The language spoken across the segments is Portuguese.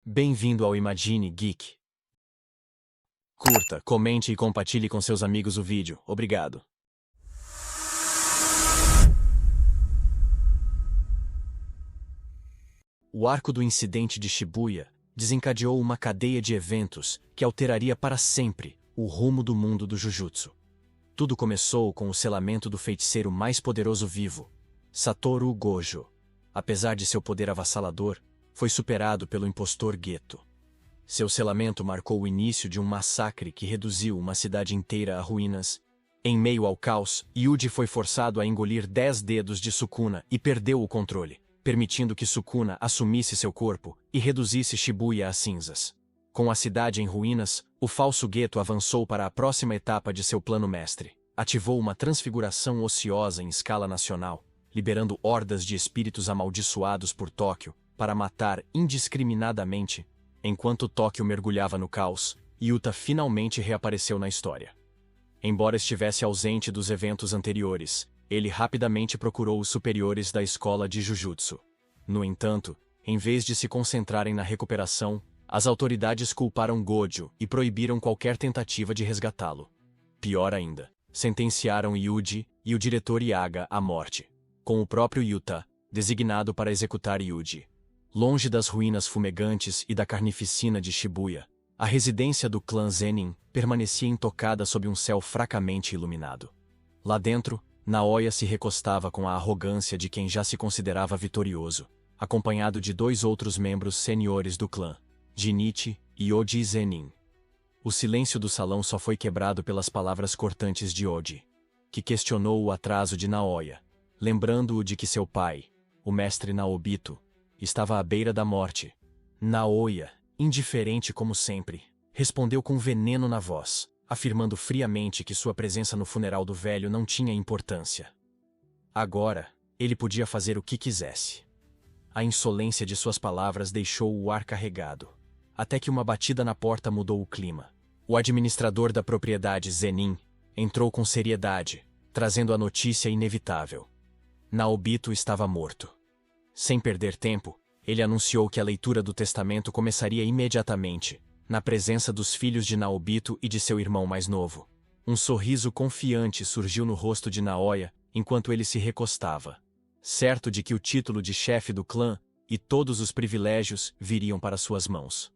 Bem-vindo ao Imagine Geek. Curta, comente e compartilhe com seus amigos o vídeo. Obrigado. O arco do incidente de Shibuya desencadeou uma cadeia de eventos que alteraria para sempre o rumo do mundo do Jujutsu. Tudo começou com o selamento do feiticeiro mais poderoso vivo, Satoru Gojo. Apesar de seu poder avassalador, foi superado pelo impostor Geto. Seu selamento marcou o início de um massacre que reduziu uma cidade inteira a ruínas. Em meio ao caos, Yuji foi forçado a engolir 10 dedos de Sukuna e perdeu o controle, permitindo que Sukuna assumisse seu corpo e reduzisse Shibuya a cinzas. Com a cidade em ruínas, o falso Geto avançou para a próxima etapa de seu plano mestre. Ativou uma transfiguração ociosa em escala nacional, liberando hordas de espíritos amaldiçoados por Tóquio para matar indiscriminadamente. Enquanto Tóquio mergulhava no caos, Yuta finalmente reapareceu na história. Embora estivesse ausente dos eventos anteriores, ele rapidamente procurou os superiores da escola de Jujutsu. No entanto, em vez de se concentrarem na recuperação, as autoridades culparam Gojo e proibiram qualquer tentativa de resgatá-lo. Pior ainda, sentenciaram Yuji e o diretor Yaga à morte, com o próprio Yuta designado para executar Yuji. Longe das ruínas fumegantes e da carnificina de Shibuya, a residência do clã Zenin permanecia intocada sob um céu fracamente iluminado. Lá dentro, Naoya se recostava com a arrogância de quem já se considerava vitorioso, acompanhado de 2 outros membros seniores do clã, Jinichi e Oji Zenin. O silêncio do salão só foi quebrado pelas palavras cortantes de Oji, que questionou o atraso de Naoya, lembrando-o de que seu pai, o mestre Naobito, estava à beira da morte. Naoya, indiferente como sempre, respondeu com veneno na voz, afirmando friamente que sua presença no funeral do velho não tinha importância. Agora, ele podia fazer o que quisesse. A insolência de suas palavras deixou o ar carregado, até que uma batida na porta mudou o clima. O administrador da propriedade Zenin entrou com seriedade, trazendo a notícia inevitável. Naobito estava morto. Sem perder tempo, ele anunciou que a leitura do testamento começaria imediatamente, na presença dos filhos de Naobito e de seu irmão mais novo. Um sorriso confiante surgiu no rosto de Naoya enquanto ele se recostava, certo de que o título de chefe do clã e todos os privilégios viriam para suas mãos.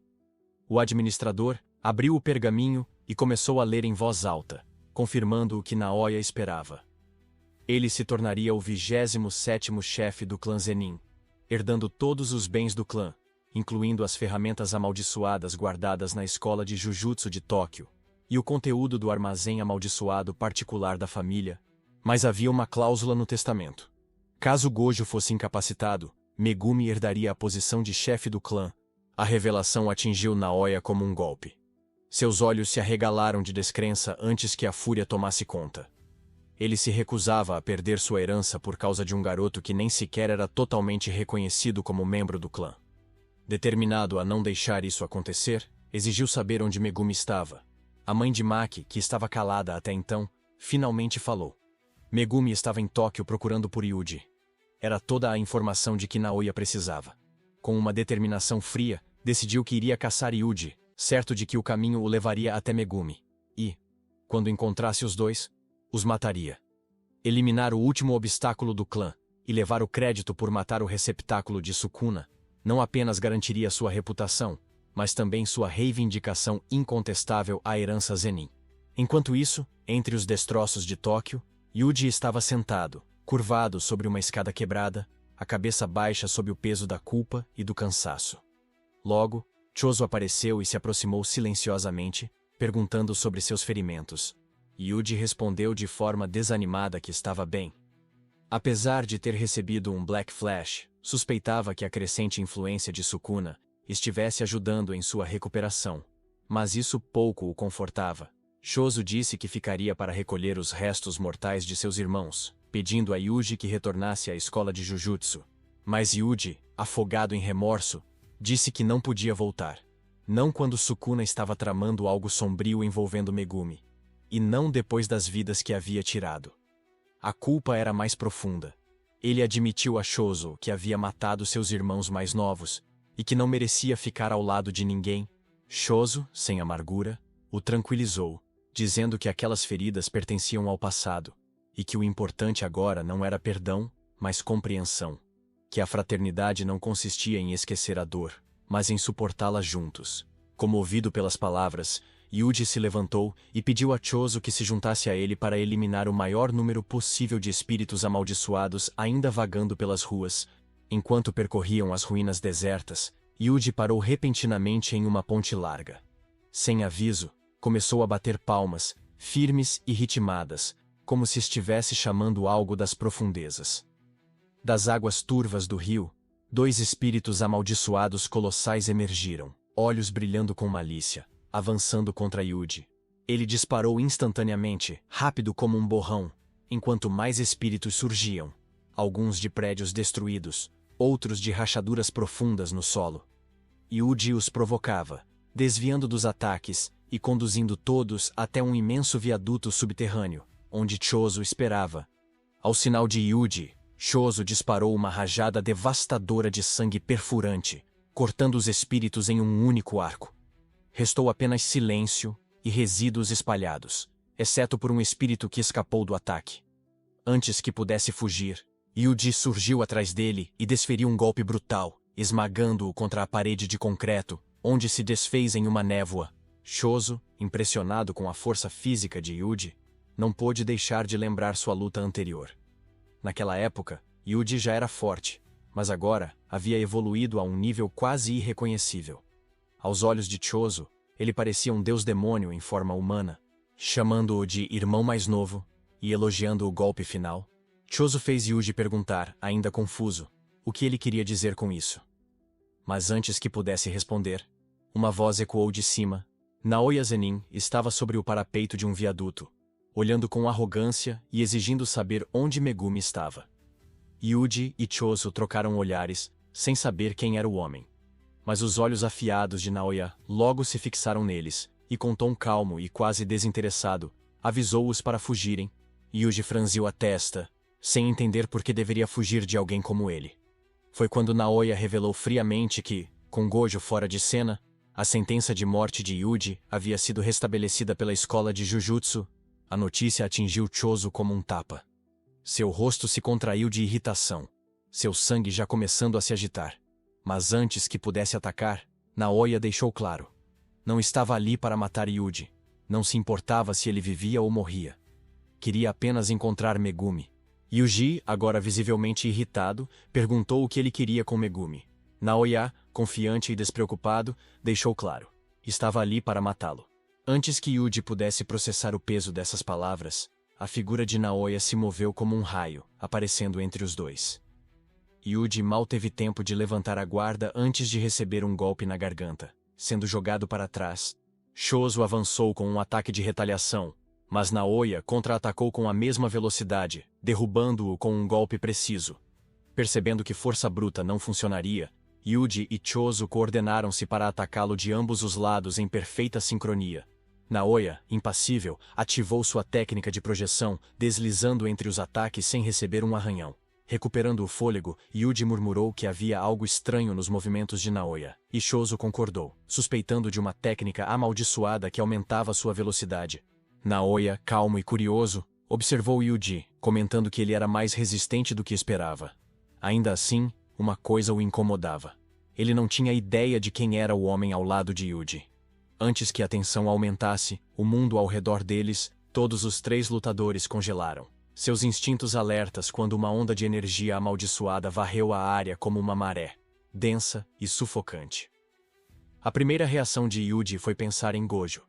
O administrador abriu o pergaminho e começou a ler em voz alta, confirmando o que Naoya esperava. Ele se tornaria o 27º chefe do clã Zenin, herdando todos os bens do clã, incluindo as ferramentas amaldiçoadas guardadas na escola de Jujutsu de Tóquio, e o conteúdo do armazém amaldiçoado particular da família, mas havia uma cláusula no testamento. Caso Gojo fosse incapacitado, Megumi herdaria a posição de chefe do clã. A revelação atingiu Naoya como um golpe. Seus olhos se arregalaram de descrença antes que a fúria tomasse conta. Ele se recusava a perder sua herança por causa de um garoto que nem sequer era totalmente reconhecido como membro do clã. Determinado a não deixar isso acontecer, exigiu saber onde Megumi estava. A mãe de Maki, que estava calada até então, finalmente falou. Megumi estava em Tóquio procurando por Yuji. Era toda a informação de que Naoya precisava. Com uma determinação fria, decidiu que iria caçar Yuji, certo de que o caminho o levaria até Megumi. E, quando encontrasse os dois, os mataria. Eliminar o último obstáculo do clã e levar o crédito por matar o receptáculo de Sukuna não apenas garantiria sua reputação, mas também sua reivindicação incontestável à herança Zenin. Enquanto isso, entre os destroços de Tóquio, Yuji estava sentado, curvado sobre uma escada quebrada, a cabeça baixa sob o peso da culpa e do cansaço. Logo, Chozo apareceu e se aproximou silenciosamente, perguntando sobre seus ferimentos. Yuji respondeu de forma desanimada que estava bem. Apesar de ter recebido um Black Flash, suspeitava que a crescente influência de Sukuna estivesse ajudando em sua recuperação. Mas isso pouco o confortava. Chozo disse que ficaria para recolher os restos mortais de seus irmãos, pedindo a Yuji que retornasse à escola de Jujutsu. Mas Yuji, afogado em remorso, disse que não podia voltar. Não quando Sukuna estava tramando algo sombrio envolvendo Megumi. E não depois das vidas que havia tirado. A culpa era mais profunda. Ele admitiu a Chozo que havia matado seus irmãos mais novos e que não merecia ficar ao lado de ninguém, Choso, sem amargura, o tranquilizou, dizendo que aquelas feridas pertenciam ao passado, e que o importante agora não era perdão, mas compreensão. Que a fraternidade não consistia em esquecer a dor, mas em suportá-la juntos. Comovido pelas palavras, Yuji se levantou e pediu a Choso que se juntasse a ele para eliminar o maior número possível de espíritos amaldiçoados ainda vagando pelas ruas. Enquanto percorriam as ruínas desertas, Yuji parou repentinamente em uma ponte larga. Sem aviso, começou a bater palmas, firmes e ritmadas, como se estivesse chamando algo das profundezas. Das águas turvas do rio, 2 espíritos amaldiçoados colossais emergiram, olhos brilhando com malícia, avançando contra Yuji. Ele disparou instantaneamente, rápido como um borrão, enquanto mais espíritos surgiam, alguns de prédios destruídos, outros de rachaduras profundas no solo. Yuji os provocava, desviando dos ataques e conduzindo todos até um imenso viaduto subterrâneo, onde Choso esperava. Ao sinal de Yuji, Choso disparou uma rajada devastadora de sangue perfurante, cortando os espíritos em um único arco. Restou apenas silêncio e resíduos espalhados, exceto por um espírito que escapou do ataque. Antes que pudesse fugir, Yuji surgiu atrás dele e desferiu um golpe brutal, esmagando-o contra a parede de concreto, onde se desfez em uma névoa. Choso, impressionado com a força física de Yuji, não pôde deixar de lembrar sua luta anterior. Naquela época, Yuji já era forte, mas agora havia evoluído a um nível quase irreconhecível. Aos olhos de Choso, ele parecia um deus-demônio em forma humana, chamando-o de irmão mais novo e elogiando o golpe final. Choso fez Yuji perguntar, ainda confuso, o que ele queria dizer com isso. Mas antes que pudesse responder, uma voz ecoou de cima. Naoya Zenin estava sobre o parapeito de um viaduto, olhando com arrogância e exigindo saber onde Megumi estava. Yuji e Choso trocaram olhares, sem saber quem era o homem. Mas os olhos afiados de Naoya logo se fixaram neles, e com tom calmo e quase desinteressado, avisou-os para fugirem. Yuji franziu a testa, sem entender por que deveria fugir de alguém como ele. Foi quando Naoya revelou friamente que, com Gojo fora de cena, a sentença de morte de Yuji havia sido restabelecida pela escola de Jujutsu. A notícia atingiu Choso como um tapa. Seu rosto se contraiu de irritação, seu sangue já começando a se agitar. Mas antes que pudesse atacar, Naoya deixou claro. Não estava ali para matar Yuji. Não se importava se ele vivia ou morria. Queria apenas encontrar Megumi. Yuji, agora visivelmente irritado, perguntou o que ele queria com Megumi. Naoya, confiante e despreocupado, deixou claro. Estava ali para matá-lo. Antes que Yuji pudesse processar o peso dessas palavras, a figura de Naoya se moveu como um raio, aparecendo entre os dois. Yuji mal teve tempo de levantar a guarda antes de receber um golpe na garganta, sendo jogado para trás. Choso avançou com um ataque de retaliação, mas Naoya contra-atacou com a mesma velocidade, derrubando-o com um golpe preciso. Percebendo que força bruta não funcionaria, Yuji e Choso coordenaram-se para atacá-lo de ambos os lados em perfeita sincronia. Naoya, impassível, ativou sua técnica de projeção, deslizando entre os ataques sem receber um arranhão. Recuperando o fôlego, Yuji murmurou que havia algo estranho nos movimentos de Naoya, e Choso concordou, suspeitando de uma técnica amaldiçoada que aumentava sua velocidade. Naoya, calmo e curioso, observou Yuji, comentando que ele era mais resistente do que esperava. Ainda assim, uma coisa o incomodava. Ele não tinha ideia de quem era o homem ao lado de Yuji. Antes que a tensão aumentasse, o mundo ao redor deles, todos os 3 lutadores congelaram. Seus instintos alertas quando uma onda de energia amaldiçoada varreu a área como uma maré, densa e sufocante. A primeira reação de Yuji foi pensar em Gojo.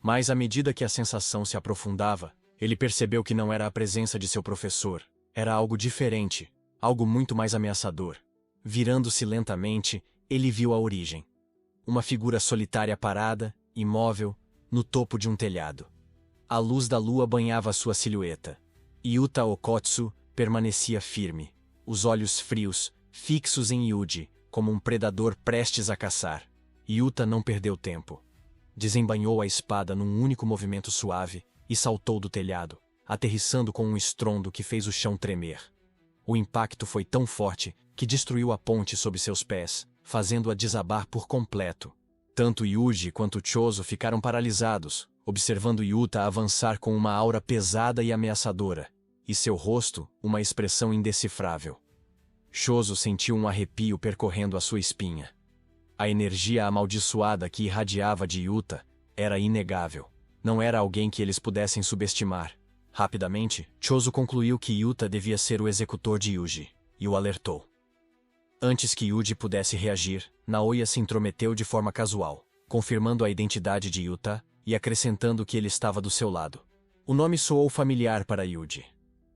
Mas à medida que a sensação se aprofundava, ele percebeu que não era a presença de seu professor, era algo diferente, algo muito mais ameaçador. Virando-se lentamente, ele viu a origem. Uma figura solitária parada, imóvel, no topo de um telhado. A luz da lua banhava sua silhueta. Yuta Okotsu permanecia firme, os olhos frios, fixos em Yuji, como um predador prestes a caçar. Yuta não perdeu tempo. Desembainhou a espada num único movimento suave e saltou do telhado, aterrissando com um estrondo que fez o chão tremer. O impacto foi tão forte que destruiu a ponte sob seus pés, fazendo-a desabar por completo. Tanto Yuji quanto Chozo ficaram paralisados, observando Yuta avançar com uma aura pesada e ameaçadora, e seu rosto, uma expressão indecifrável. Chozo sentiu um arrepio percorrendo a sua espinha. A energia amaldiçoada que irradiava de Yuta era inegável. Não era alguém que eles pudessem subestimar. Rapidamente, Chozo concluiu que Yuta devia ser o executor de Yuji, e o alertou. Antes que Yuji pudesse reagir, Naoya se intrometeu de forma casual, confirmando a identidade de Yuta e acrescentando que ele estava do seu lado. O nome soou familiar para Yuji.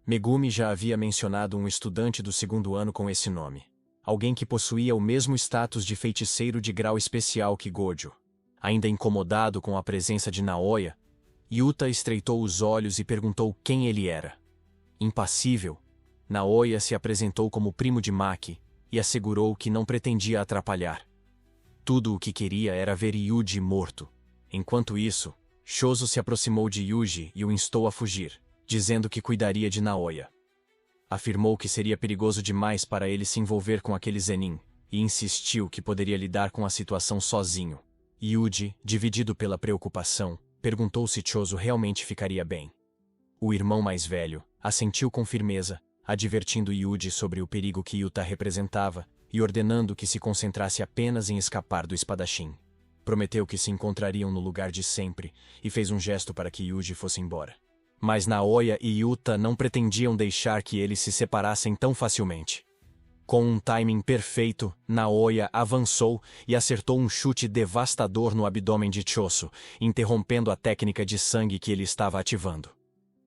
Megumi já havia mencionado um estudante do segundo ano com esse nome. Alguém que possuía o mesmo status de feiticeiro de grau especial que Gojo. Ainda incomodado com a presença de Naoya, Yuta estreitou os olhos e perguntou quem ele era. Impassível, Naoya se apresentou como primo de Maki e assegurou que não pretendia atrapalhar. Tudo o que queria era ver Yuji morto. Enquanto isso, Chozo se aproximou de Yuji e o instou a fugir, dizendo que cuidaria de Naoya. Afirmou que seria perigoso demais para ele se envolver com aquele Zenin, e insistiu que poderia lidar com a situação sozinho. Yuji, dividido pela preocupação, perguntou se Chozo realmente ficaria bem. O irmão mais velho assentiu com firmeza, advertindo Yuji sobre o perigo que Yuta representava e ordenando que se concentrasse apenas em escapar do espadachim. Prometeu que se encontrariam no lugar de sempre e fez um gesto para que Yuji fosse embora. Mas Naoya e Yuta não pretendiam deixar que eles se separassem tão facilmente. Com um timing perfeito, Naoya avançou e acertou um chute devastador no abdômen de Chozo, interrompendo a técnica de sangue que ele estava ativando.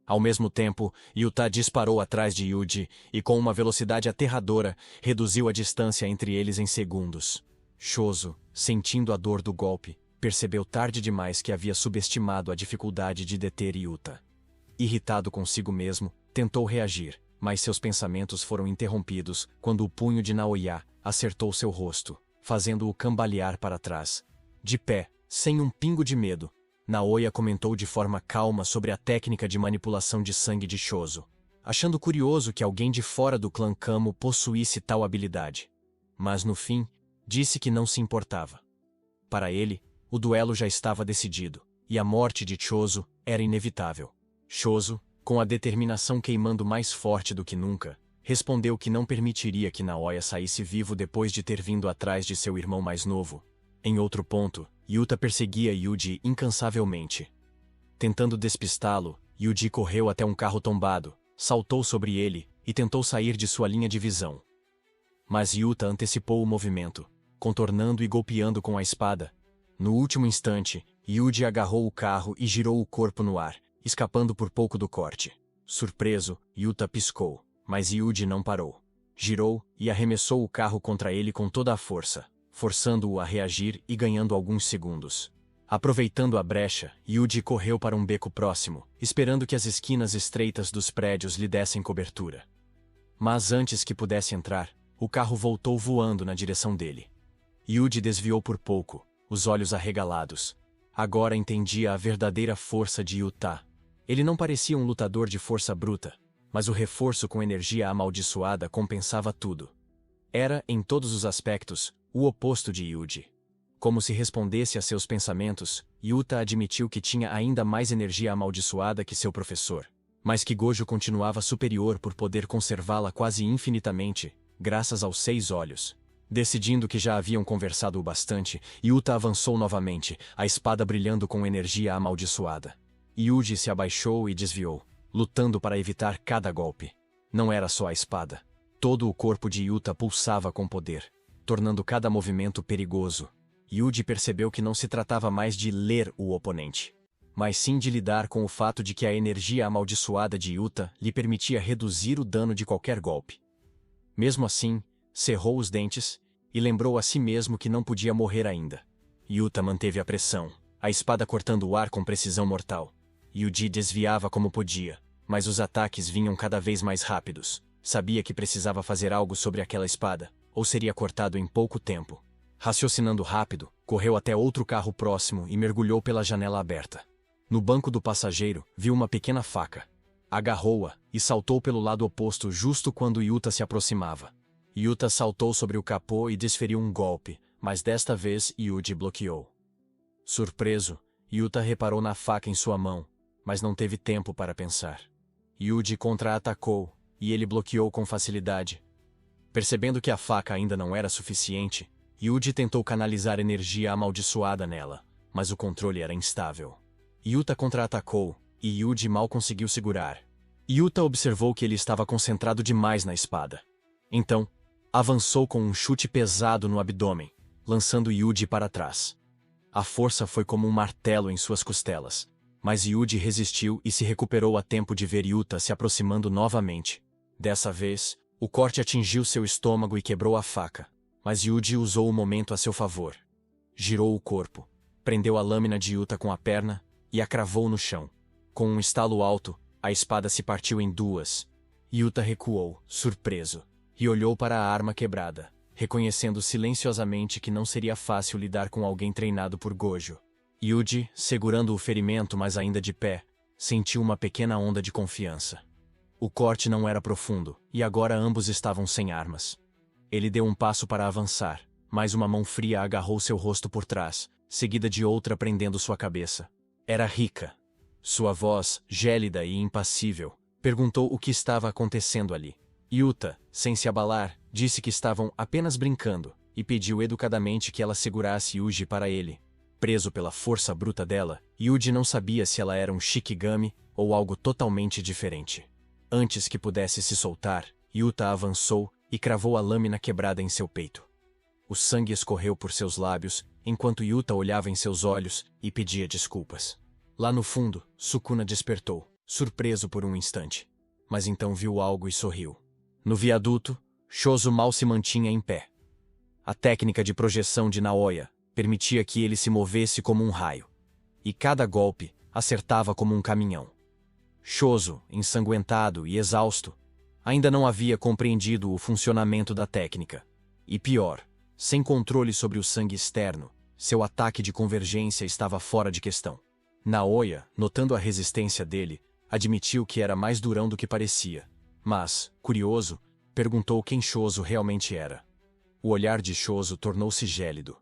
Ao mesmo tempo, Yuta disparou atrás de Yuji e, com uma velocidade aterradora, reduziu a distância entre eles em segundos. Chozo, sentindo a dor do golpe, percebeu tarde demais que havia subestimado a dificuldade de deter Yuta. Irritado consigo mesmo, tentou reagir, mas seus pensamentos foram interrompidos quando o punho de Naoya acertou seu rosto, fazendo-o cambalear para trás. De pé, sem um pingo de medo, Naoya comentou de forma calma sobre a técnica de manipulação de sangue de Chozo, achando curioso que alguém de fora do clã Kamo possuísse tal habilidade. Mas no fim, disse que não se importava. Para ele, o duelo já estava decidido, e a morte de Chozo era inevitável. Chozo, com a determinação queimando mais forte do que nunca, respondeu que não permitiria que Naoya saísse vivo depois de ter vindo atrás de seu irmão mais novo. Em outro ponto, Yuta perseguia Yuji incansavelmente. Tentando despistá-lo, Yuji correu até um carro tombado, saltou sobre ele e tentou sair de sua linha de visão. Mas Yuta antecipou o movimento, contornando e golpeando com a espada. No último instante, Yuji agarrou o carro e girou o corpo no ar, escapando por pouco do corte. Surpreso, Yuta piscou, mas Yuji não parou. Girou e arremessou o carro contra ele com toda a força, forçando-o a reagir e ganhando alguns segundos. Aproveitando a brecha, Yuji correu para um beco próximo, esperando que as esquinas estreitas dos prédios lhe dessem cobertura. Mas antes que pudesse entrar, o carro voltou voando na direção dele. Yuji desviou por pouco, os olhos arregalados. Agora entendia a verdadeira força de Yuta. Ele não parecia um lutador de força bruta, mas o reforço com energia amaldiçoada compensava tudo. Era, em todos os aspectos, o oposto de Yuji. Como se respondesse a seus pensamentos, Yuta admitiu que tinha ainda mais energia amaldiçoada que seu professor, mas que Gojo continuava superior por poder conservá-la quase infinitamente, graças aos 6 olhos. Decidindo que já haviam conversado o bastante, Yuta avançou novamente, a espada brilhando com energia amaldiçoada. Yuji se abaixou e desviou, lutando para evitar cada golpe. Não era só a espada. Todo o corpo de Yuta pulsava com poder, tornando cada movimento perigoso. Yuji percebeu que não se tratava mais de ler o oponente, mas sim de lidar com o fato de que a energia amaldiçoada de Yuta lhe permitia reduzir o dano de qualquer golpe. Mesmo assim, cerrou os dentes e lembrou a si mesmo que não podia morrer ainda. Yuta manteve a pressão, a espada cortando o ar com precisão mortal. Yuji desviava como podia, mas os ataques vinham cada vez mais rápidos. Sabia que precisava fazer algo sobre aquela espada, ou seria cortado em pouco tempo. Raciocinando rápido, correu até outro carro próximo e mergulhou pela janela aberta. No banco do passageiro, viu uma pequena faca. Agarrou-a e saltou pelo lado oposto justo quando Yuta se aproximava. Yuta saltou sobre o capô e desferiu um golpe, mas desta vez Yuji bloqueou. Surpreso, Yuta reparou na faca em sua mão, mas não teve tempo para pensar. Yuji contra-atacou, e ele bloqueou com facilidade. Percebendo que a faca ainda não era suficiente, Yuji tentou canalizar energia amaldiçoada nela, mas o controle era instável. Yuta contra-atacou, e Yuji mal conseguiu segurar. Yuta observou que ele estava concentrado demais na espada. Então, avançou com um chute pesado no abdômen, lançando Yuji para trás. A força foi como um martelo em suas costelas, mas Yuji resistiu e se recuperou a tempo de ver Yuta se aproximando novamente. Dessa vez, o corte atingiu seu estômago e quebrou a faca, mas Yuji usou o momento a seu favor. Girou o corpo, prendeu a lâmina de Yuta com a perna e a cravou no chão. Com um estalo alto, a espada se partiu em duas. Yuta recuou, surpreso, e olhou para a arma quebrada, reconhecendo silenciosamente que não seria fácil lidar com alguém treinado por Gojo. Yuji, segurando o ferimento mas ainda de pé, sentiu uma pequena onda de confiança. O corte não era profundo, e agora ambos estavam sem armas. Ele deu um passo para avançar, mas uma mão fria agarrou seu rosto por trás, seguida de outra prendendo sua cabeça. Era Rika. Sua voz, gélida e impassível, perguntou o que estava acontecendo ali. Yuta, sem se abalar, disse que estavam apenas brincando, e pediu educadamente que ela segurasse Yuji para ele. Preso pela força bruta dela, Yuji não sabia se ela era um Shikigami ou algo totalmente diferente. Antes que pudesse se soltar, Yuta avançou e cravou a lâmina quebrada em seu peito. O sangue escorreu por seus lábios, enquanto Yuta olhava em seus olhos e pedia desculpas. Lá no fundo, Sukuna despertou, surpreso por um instante. Mas então viu algo e sorriu. No viaduto, Shozo mal se mantinha em pé. A técnica de projeção de Naoya permitia que ele se movesse como um raio. E cada golpe acertava como um caminhão. Shozo, ensanguentado e exausto, ainda não havia compreendido o funcionamento da técnica. E pior, sem controle sobre o sangue externo, seu ataque de convergência estava fora de questão. Naoya, notando a resistência dele, admitiu que era mais durão do que parecia. Mas, curioso, perguntou quem Shozo realmente era. O olhar de Shozo tornou-se gélido.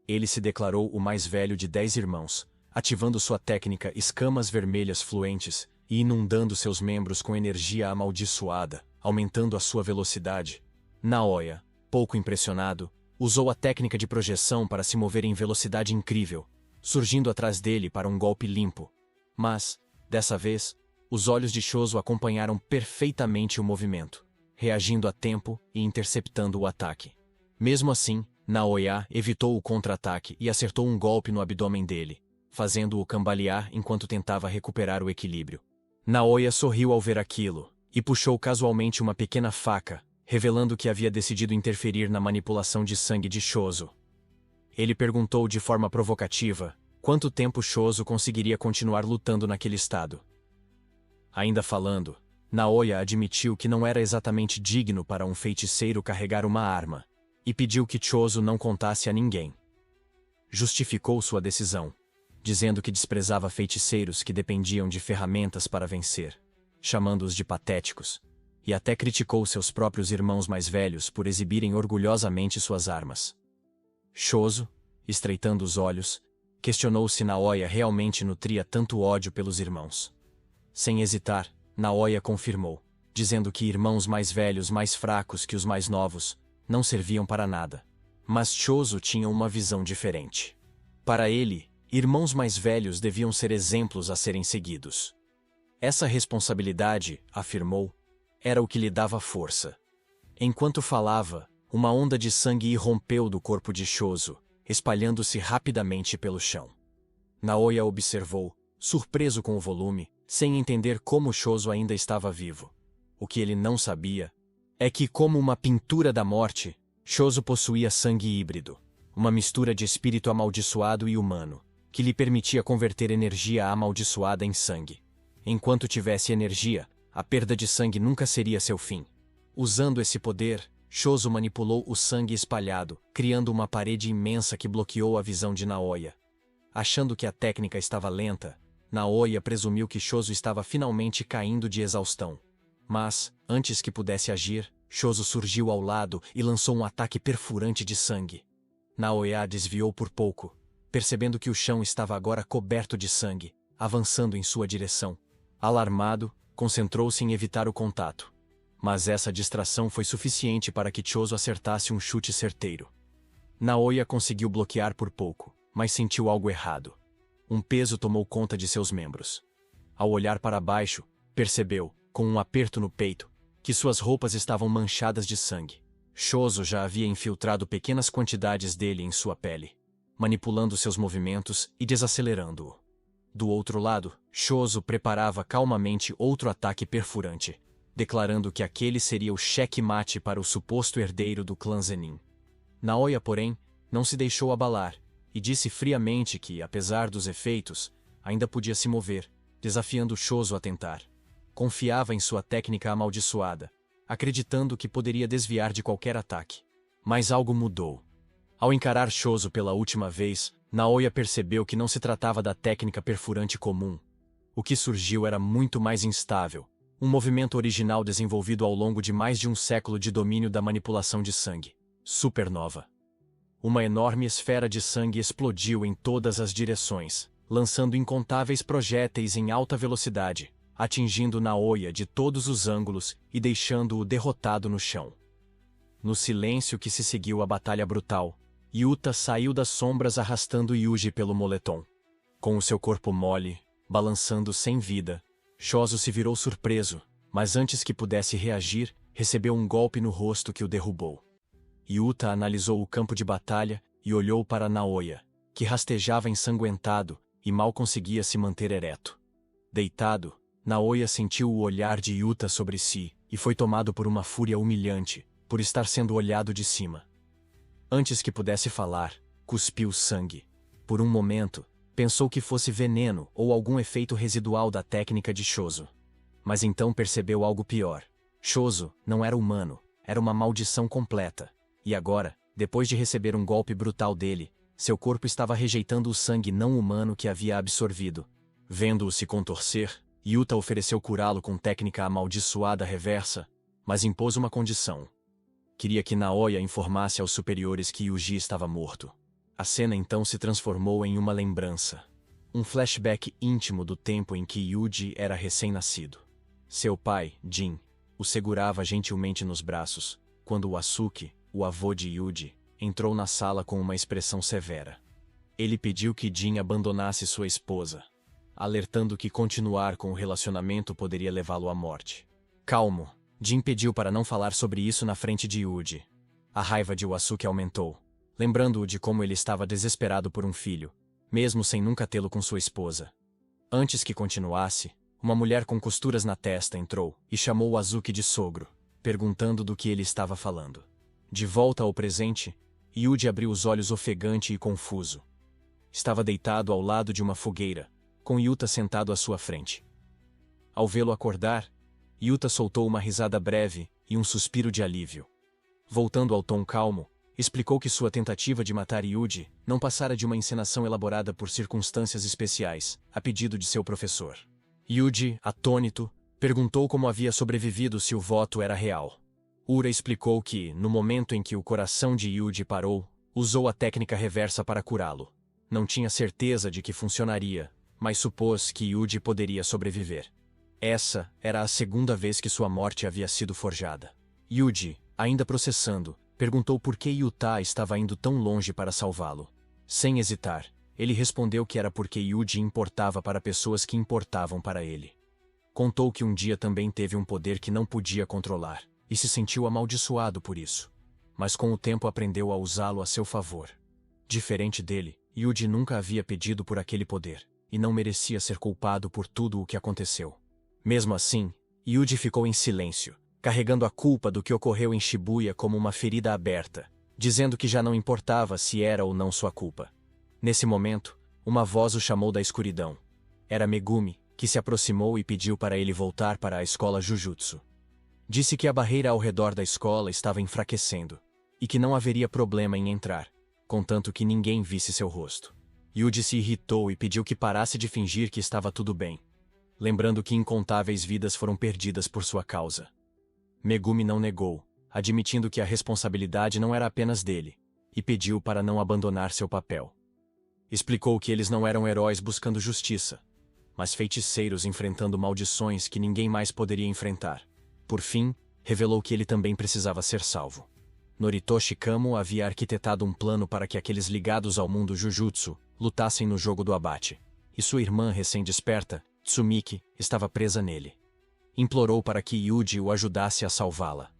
Ele se declarou o mais velho de 10 irmãos, ativando sua técnica escamas vermelhas fluentes e inundando seus membros com energia amaldiçoada, aumentando a sua velocidade. Naoya, pouco impressionado, usou a técnica de projeção para se mover em velocidade incrível, surgindo atrás dele para um golpe limpo. Mas, dessa vez, os olhos de Shozo acompanharam perfeitamente o movimento, reagindo a tempo e interceptando o ataque. Mesmo assim, Naoya evitou o contra-ataque e acertou um golpe no abdômen dele, fazendo-o cambalear enquanto tentava recuperar o equilíbrio. Naoya sorriu ao ver aquilo, e puxou casualmente uma pequena faca, revelando que havia decidido interferir na manipulação de sangue de Shozo. Ele perguntou de forma provocativa quanto tempo Shozo conseguiria continuar lutando naquele estado. Ainda falando, Naoya admitiu que não era exatamente digno para um feiticeiro carregar uma arma, e pediu que Shozo não contasse a ninguém. Justificou sua decisão, dizendo que desprezava feiticeiros que dependiam de ferramentas para vencer, chamando-os de patéticos, e até criticou seus próprios irmãos mais velhos por exibirem orgulhosamente suas armas. Shozo, estreitando os olhos, questionou se Naoya realmente nutria tanto ódio pelos irmãos. Sem hesitar, Naoya confirmou, dizendo que irmãos mais velhos mais fracos que os mais novos não serviam para nada. Mas Shozo tinha uma visão diferente. Para ele, irmãos mais velhos deviam ser exemplos a serem seguidos. Essa responsabilidade, afirmou, era o que lhe dava força. Enquanto falava, uma onda de sangue irrompeu do corpo de Shozo, espalhando-se rapidamente pelo chão. Naoya observou, surpreso com o volume, sem entender como Shozo ainda estava vivo. O que ele não sabia é que, como uma pintura da morte, Shozo possuía sangue híbrido, uma mistura de espírito amaldiçoado e humano, que lhe permitia converter energia amaldiçoada em sangue. Enquanto tivesse energia, a perda de sangue nunca seria seu fim. Usando esse poder, Shozo manipulou o sangue espalhado, criando uma parede imensa que bloqueou a visão de Naoya. Achando que a técnica estava lenta, Naoya presumiu que Shozo estava finalmente caindo de exaustão. Mas, antes que pudesse agir, Shoso surgiu ao lado e lançou um ataque perfurante de sangue. Naoya desviou por pouco, percebendo que o chão estava agora coberto de sangue, avançando em sua direção. Alarmado, concentrou-se em evitar o contato. Mas essa distração foi suficiente para que Choso acertasse um chute certeiro. Naoya conseguiu bloquear por pouco, mas sentiu algo errado. Um peso tomou conta de seus membros. Ao olhar para baixo, percebeu, com um aperto no peito, que suas roupas estavam manchadas de sangue. Choso já havia infiltrado pequenas quantidades dele em sua pele, manipulando seus movimentos e desacelerando-o. Do outro lado, Choso preparava calmamente outro ataque perfurante, declarando que aquele seria o cheque-mate para o suposto herdeiro do clã Zenin. Naoya, porém, não se deixou abalar, e disse friamente que, apesar dos efeitos, ainda podia se mover, desafiando Choso a tentar. Confiava em sua técnica amaldiçoada, acreditando que poderia desviar de qualquer ataque. Mas algo mudou. Ao encarar Choso pela última vez, Naoya percebeu que não se tratava da técnica perfurante comum. O que surgiu era muito mais instável, um movimento original desenvolvido ao longo de mais de um século de domínio da manipulação de sangue. Supernova. Uma enorme esfera de sangue explodiu em todas as direções, lançando incontáveis projéteis em alta velocidade, atingindo Naoya de todos os ângulos e deixando-o derrotado no chão. No silêncio que se seguiu à batalha brutal, Yuta saiu das sombras arrastando Yuji pelo moletom. Com o seu corpo mole, balançando sem vida, Choso se virou surpreso, mas antes que pudesse reagir, recebeu um golpe no rosto que o derrubou. Yuta analisou o campo de batalha e olhou para Naoya, que rastejava ensanguentado e mal conseguia se manter ereto. Deitado, Naoya sentiu o olhar de Yuta sobre si e foi tomado por uma fúria humilhante, por estar sendo olhado de cima. Antes que pudesse falar, cuspiu sangue. Por um momento, pensou que fosse veneno ou algum efeito residual da técnica de Choso. Mas então percebeu algo pior. Choso não era humano, era uma maldição completa. E agora, depois de receber um golpe brutal dele, seu corpo estava rejeitando o sangue não humano que havia absorvido. Vendo-o se contorcer, Yuta ofereceu curá-lo com técnica amaldiçoada reversa, mas impôs uma condição. Queria que Naoya informasse aos superiores que Yuji estava morto. A cena então se transformou em uma lembrança. Um flashback íntimo do tempo em que Yuji era recém-nascido. Seu pai, Jin, o segurava gentilmente nos braços, quando o Asuki, o avô de Yuji, entrou na sala com uma expressão severa. Ele pediu que Jin abandonasse sua esposa, alertando que continuar com o relacionamento poderia levá-lo à morte. Calmo, Jin pediu para não falar sobre isso na frente de Yuji. A raiva de Wasuke aumentou, lembrando-o de como ele estava desesperado por um filho, mesmo sem nunca tê-lo com sua esposa. Antes que continuasse, uma mulher com costuras na testa entrou e chamou Wasuke de sogro, perguntando do que ele estava falando. De volta ao presente, Yuji abriu os olhos ofegante e confuso. Estava deitado ao lado de uma fogueira, com Yuta sentado à sua frente. Ao vê-lo acordar, Yuta soltou uma risada breve e um suspiro de alívio. Voltando ao tom calmo, explicou que sua tentativa de matar Yuji não passara de uma encenação elaborada por circunstâncias especiais, a pedido de seu professor. Yuji, atônito, perguntou como havia sobrevivido se o voto era real. Ura explicou que, no momento em que o coração de Yuji parou, usou a técnica reversa para curá-lo. Não tinha certeza de que funcionaria, mas supôs que Yuji poderia sobreviver. Essa era a segunda vez que sua morte havia sido forjada. Yuji, ainda processando, perguntou por que Yuta estava indo tão longe para salvá-lo. Sem hesitar, ele respondeu que era porque Yuji importava para pessoas que importavam para ele. Contou que um dia também teve um poder que não podia controlar, e se sentiu amaldiçoado por isso. Mas com o tempo aprendeu a usá-lo a seu favor. Diferente dele, Yuji nunca havia pedido por aquele poder, e não merecia ser culpado por tudo o que aconteceu. Mesmo assim, Yuji ficou em silêncio, carregando a culpa do que ocorreu em Shibuya como uma ferida aberta, dizendo que já não importava se era ou não sua culpa. Nesse momento, uma voz o chamou da escuridão. Era Megumi, que se aproximou e pediu para ele voltar para a escola Jujutsu. Disse que a barreira ao redor da escola estava enfraquecendo, e que não haveria problema em entrar, contanto que ninguém visse seu rosto. Yuji se irritou e pediu que parasse de fingir que estava tudo bem, lembrando que incontáveis vidas foram perdidas por sua causa. Megumi não negou, admitindo que a responsabilidade não era apenas dele, e pediu para não abandonar seu papel. Explicou que eles não eram heróis buscando justiça, mas feiticeiros enfrentando maldições que ninguém mais poderia enfrentar. Por fim, revelou que ele também precisava ser salvo. Noritoshi Kamo havia arquitetado um plano para que aqueles ligados ao mundo Jujutsu lutassem no jogo do abate, e sua irmã recém-desperta, Tsumiki, estava presa nele. Implorou para que Yuji o ajudasse a salvá-la.